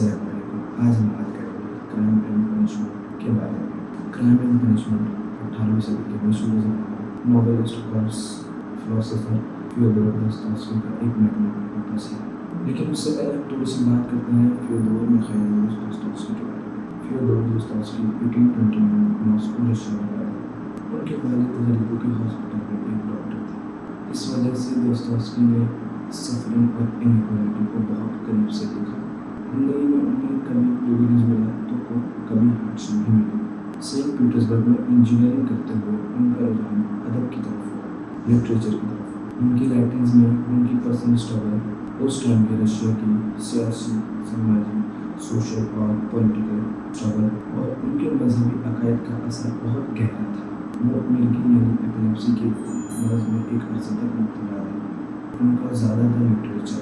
अस्सलाम वालेकुम। आज हम बात करेंगे क्राइम एंड पनिशमेंट के बारे में। क्राइम एंड पनिशमेंट 18वीं सदी के मशहूर नॉवेलिस्ट और फिलोसोफर फ्योदोर दोस्तोवस्की का एक मैग्ना ओपस है। लेकिन उससे पहले हम थोड़ी सी बात करते हैं फ्योदोर मिखाइलोविच दोस्तोवस्की के बारे में। फ्योदोर दोस्तोवस्की 1829 में मॉस्को रशिया में पैदा हुए। उनके वालिद गरीबों के हॉस्पिटल में एक डॉक्टर थे। इस वजह से दोस्तोवस्की ने सफरिंग और इनइक्वालिटी को बहुत करीब से देखा। जिंदगी में उन्हें कभी प्रिविलेज मिला तो कभी हार्डशिप भी मिली। सेंट पीटर्सबर्ग में इंजीनियरिंग करते हुए उनका रुझान अदब की तरफ हुआ, लिटरेचर की तरफ। उनकी राइटिंग्स में उनकी पर्सनल स्ट्रगल, उस टाइम के रशिया की सियासी, समाजी, सोशल और पॉलिटिकल स्ट्रगल और उनके मजहबी अकायद का असर बहुत गहरा था। वो मिल्की यानी एपिलेप्सी के मर्ज में एक अर्से तक मुब्तला रहे। उनका ज़्यादातर literature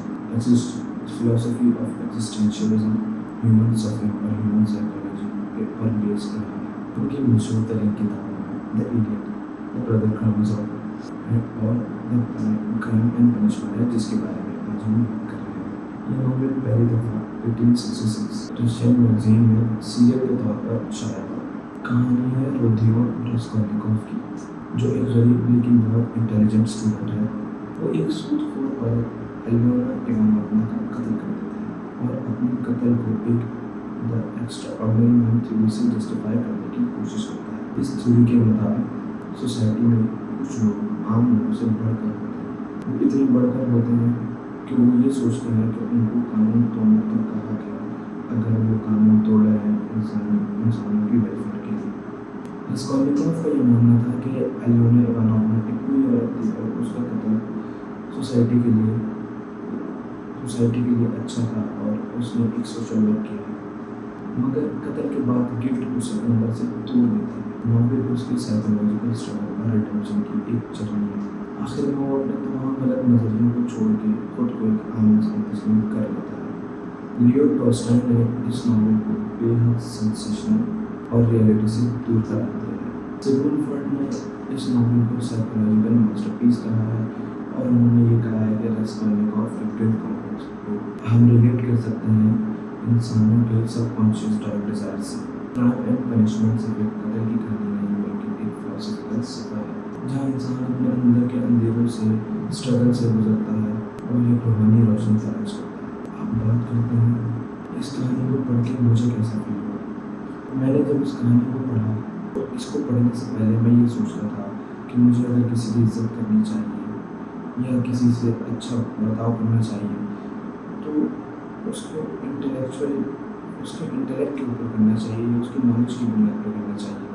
philosophy of existentialism, human suffering और ह्यूमन साइकोलॉजी पर बेस कर रहा है। उनकी मशहूर तरीन किताबों में the idiot, the brother Karamazov और द क्राइम एंड पनिशमेंट है, जिसके बारे में आज हम बात कर रहे हैं। ये नॉवेल पहली दफ़ा 1866 रशियन मैगजीन में सीरियल के तौर पर शाया हुआ। कहानी है रोदियोन रास्कोल्निकोव की, जो एक गरीब लेकिन बहुत इंटेलिजेंट स्टूडेंट है। वो एक सूदखोर औरत एलियोना इवानोव्ना का कत्ल कर देते हैं और अपने कत्ल को एक द एक्स्ट्राऑर्डिनरी मैन थ्योरी से जस्टिफाई करने की कोशिश करता है। इस थ्योरी के मुताबिक सोसाइटी में कुछ लोग आम लोगों से बढ़कर होते हैं। वो इतने बढ़कर होते हैं कि वो ये सोचते हैं कि उनको कानून तोड़ने तक कहा गया अगर वो कानून तोड़ रहे हैं इंसानों की वेलफेयर के लिए। रास्कोल्निकोव का ये मानना था कि एलियोना इवानोव्ना एक पूरी औरत थी और उसका कत्ल सोसाइटी के लिए अच्छा था और उसने एक सोशल वर्क किया। मगर कत्ल के बाद गिल्ट उसे अंदर से तोड़ देती है। नॉवेल उसकी साइकोलॉजिकल स्ट्रगल और रिडेम्पशन की एक जर्नी है। आखिर में वो अपने तमाम गलत नज़रियों को छोड़ के खुद को एक आम इंसान तस्लीम कर लेता है। लियो टॉल्स्टॉय ने इस नॉवेल को बेहद सेंसेशनल और रियलिटी से दूर करार दिया है। सिगमंड फ्रॉइड ने इस नॉवेल को साइकोलॉजिकल मास्टरपीस कहा है और उन्होंने ये कहा है कि रास्कोल्निकोव के गिल्ट कॉम्प्लेक्स को हम रिलेट कर सकते हैं इंसानों के सबकॉन्शियस डार्क डिज़ायर से। क्राइम एंड पनिशमेंट सिर्फ एक कत्ल की कहानी नहीं बल्कि एक फिलोसॉफिकल सफ़र है, जहाँ इंसान अपने अंदर के अंधेरों से, स्ट्रगल से गुजरता है और एक रूहानी रोशनी तलाश करता है। अब बात करते हैं इस कहानी को पढ़ के मुझे कैसा फील हुआ। मैंने जब इस कहानी को पढ़ा तो इसको पढ़ने से पहले मैं ये सोचता था कि मुझे अगर किसी की इज्जत करनी चाहिए या किसी से अच्छा बर्ताव करना चाहिए तो उसको उसके इंटेलेक्ट के ऊपर करना चाहिए या उसकी नॉलेज की बुनियाद पर करना चाहिए।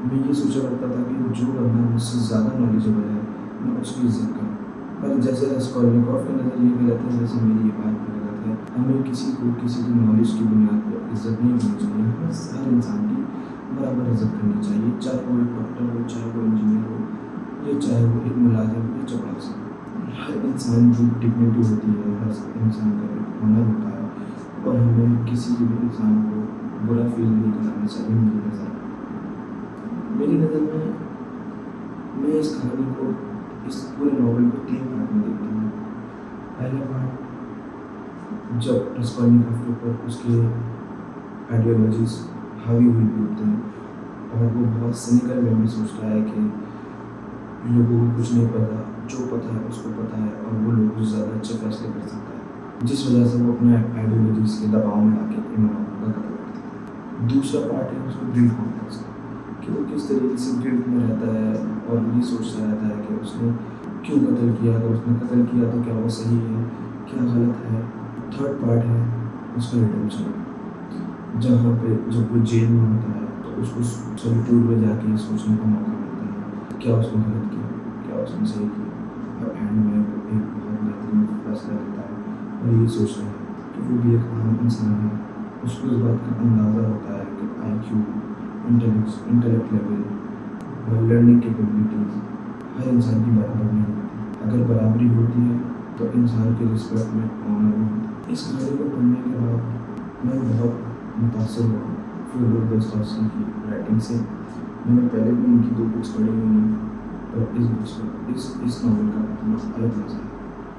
मैं ये सोचा करता था कि जो बंदा मुझसे ज़्यादा नॉलेजेबल है मैं उसकी इज्जत करूँ। पर जैसे रास्कोल्निकोव का नज़रिए गलत है, जैसे मेरी ये बात भी गलत है। हमें किसी की नॉलेज की बुनियाद पर इज्जत नहीं करनी चाहिए। हमें हर इंसान की बराबर इज्जत करनी चाहिए, चाहे वो एक डॉक्टर हो, चाहे वो इंजीनियर हो, या चाहे वो एक मुलाजिम या चपरासी हो। हर इंसान की डिग्निटी होती है, हर इंसान का एक ऑनर होता है और हमें किसी भी इंसान को बुरा फील नहीं कराना चाहिए। मेरी नज़र में मैं इस कहानी को, इस पूरे नॉवेल को 3 पार्ट में देखता हूँ। पहला पार्ट जब रास्कोल्निकोव के ऊपर उसके आइडियोलॉजीज हावी हुई होते हैं और वो बहुत सिनिकल वे में सोचता है कि लोगों को कुछ नहीं पता, जो पता है उसको पता है और वो लोगों से ज़्यादा अच्छे फैसले कर सकता है, जिस वजह से वो अपने आइडियोलॉजीज़ के दबाव में आके इमामों का कत्ल कर देता है। दूसरा पार्ट है उसको गिल्ट कॉम्प्लेक्स का, कि वो किस तरीके से गिल्ट में रहता है और ये सोचता रहता है कि उसने क्यों कत्ल किया, अगर उसने कत्ल किया तो क्या वो सही है, क्या गलत है। थर्ड पार्ट है उसका रिडेम्पशन, जहाँ पे जब वो जेल में होता है तो उसको सॉलिट्यूड में जाके सोचने का मौका मिलता है क्या उसने गलत किया, क्या उसने सही किया, और एंड में वो एक बहुत बेहतरीन फैसला लेता है और ये सोचता है कि वो भी एक आम इंसान है। उसको इस बात का अंदाज़ा होता है कि IQ, इंटेलेक्ट लेवल और लर्निंग कैपेबिलिटीज़ हर इंसान की बराबर नहीं होती। अगर बराबरी होती है तो इंसान के रिस्पेक्ट में ऑनर होता है। इस कहानी को पढ़ने के बाद मैं बहुत मुतासर हुआ फ्योदोर दोस्तोवस्की की राइटिंग से। मैंने पहले भी उनकी 2 बुक्स पढ़ी हुई हैं, पर इस नॉवेल का अपना अलग मज़ा है।